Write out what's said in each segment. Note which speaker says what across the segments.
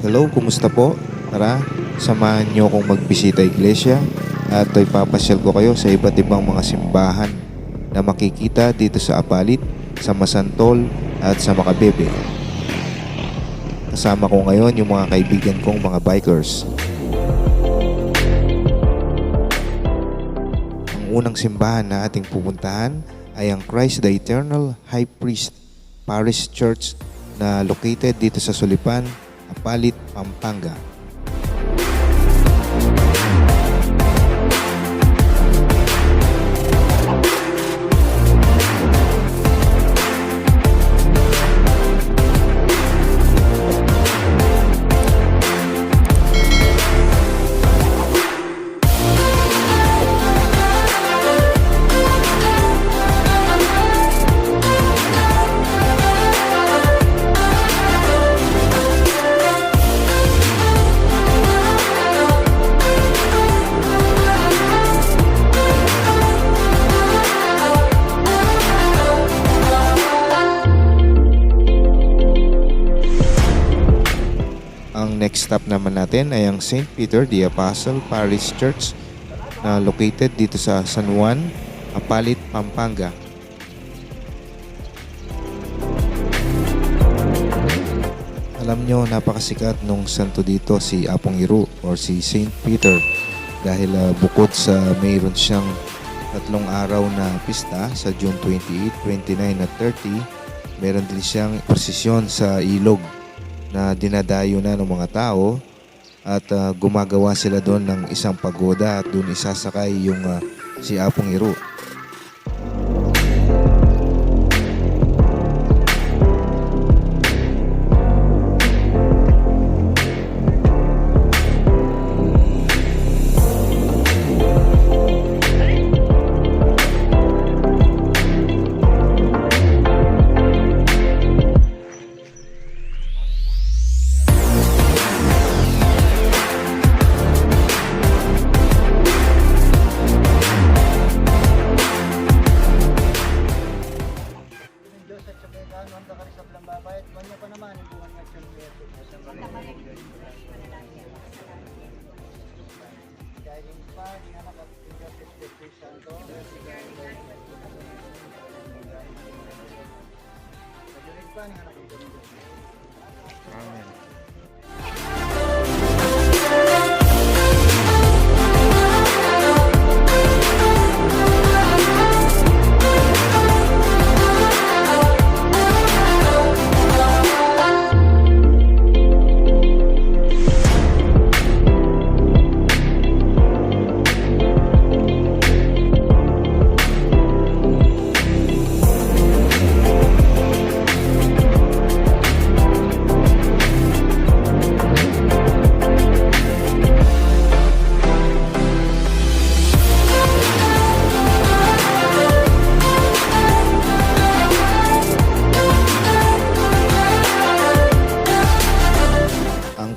Speaker 1: Hello, kumusta po? Tara, samahan niyo akong magbisita iglesia at ipapasyal ko kayo sa iba't ibang mga simbahan na makikita dito sa Apalit, sa Masantol at sa Makabebe. Kasama ko ngayon yung mga kaibigan kong mga bikers. Ang unang simbahan na ating pupuntahan ay ang Christ the Eternal High Priest Parish Church na located dito sa Sulipan, Apalit, Pampanga. Ang next stop naman natin ay ang St. Peter the Apostle Parish Church na located dito sa San Juan, Apalit, Pampanga. Alam nyo, napakasikat nung santo dito si Apong Iru or si St. Peter dahil bukod sa mayroon siyang 3 araw na pista sa June 28, 29 at 30, meron din siyang prosesyon sa ilog na dinadayo na ng mga tao at gumagawa sila doon ng isang pagoda at doon isasakay yung si Apong Iru.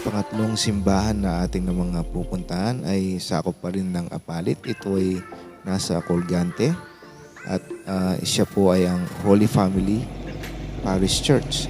Speaker 1: Pangatlong simbahan na ating na mga pupuntahan ay sakop pa rin ng Apalit. Ito ay nasa Colgante at siya po ay ang Holy Family Parish Church.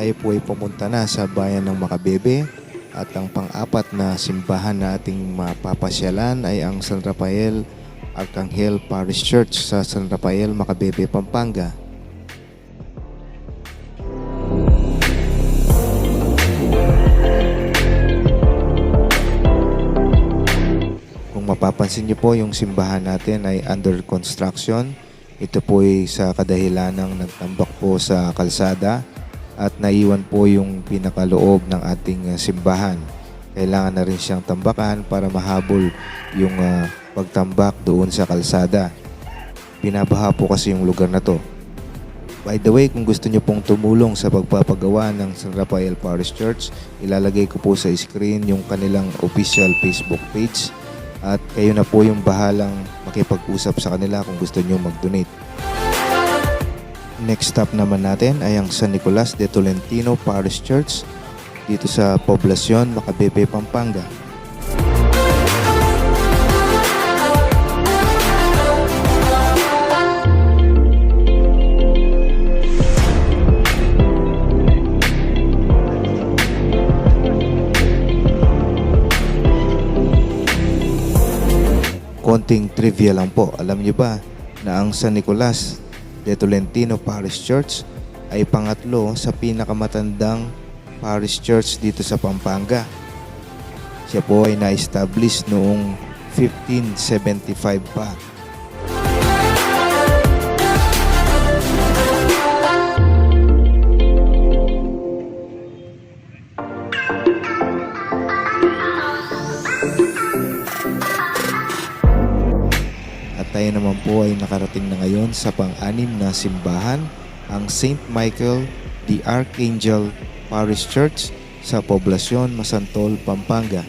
Speaker 1: tayo po ay pumunta na sa bayan ng Macabebe at ang pang-apat na simbahan na ating mapapasyalan ay ang San Rafael Arcangel Parish Church sa San Rafael, Macabebe, Pampanga. Kung mapapansin niyo po, yung simbahan natin ay under construction. Ito po ay sa kadahilan ng nagtambak po sa kalsada at naiwan po yung pinakaloob ng ating simbahan. Kailangan na rin siyang tambakan para mahabol yung pagtambak doon sa kalsada. Binabaha po kasi yung lugar na to. By the way, kung gusto niyo pong tumulong sa pagpapagawa ng San Rafael Parish Church, ilalagay ko po sa screen yung kanilang official Facebook page at kayo na po yung bahalang makipag-usap sa kanila kung gusto niyo mag-donate. Next stop naman natin ay ang San Nicolas de Tolentino Parish Church dito sa Poblacion, Macabebe, Pampanga. Konting trivia lang po. Alam niyo ba na ang San Nicolas de Tolentino Parish Church ay pangatlo sa pinakamatandang parish church dito sa Pampanga. Siya po ay na-establish noong 1575 pa. Tayo naman po ay nakarating na ngayon sa pang-anim na simbahan, ang St. Michael the Archangel Parish Church sa Poblacion, Masantol, Pampanga.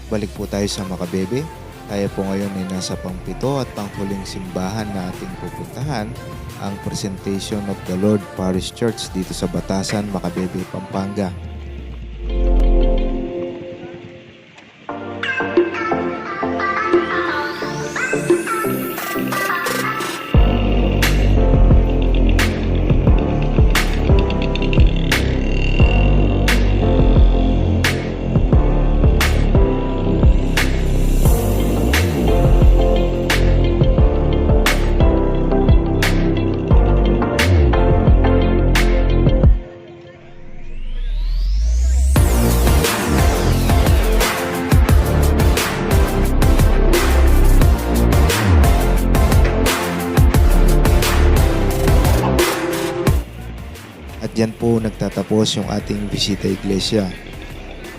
Speaker 1: Balik po tayo sa Macabebe. Tayo po ngayon ay nasa pang-7 at pang-huling simbahan na ating pupuntahan, ang Presentation of the Lord Parish Church dito sa Batasan, Macabebe, Pampanga. At yan po nagtatapos yung ating bisita iglesia.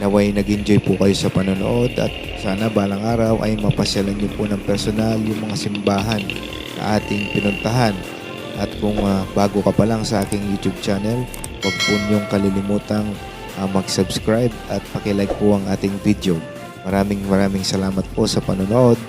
Speaker 1: Naway nag-enjoy po kayo sa panonood at sana balang araw ay mapasyalan niyo po ng personal yung mga simbahan na ating pinuntahan. At kung bago ka pa lang sa aking YouTube channel, huwag po niyong kalilimutang mag-subscribe at pakilike po ang ating video. Maraming salamat po sa panonood.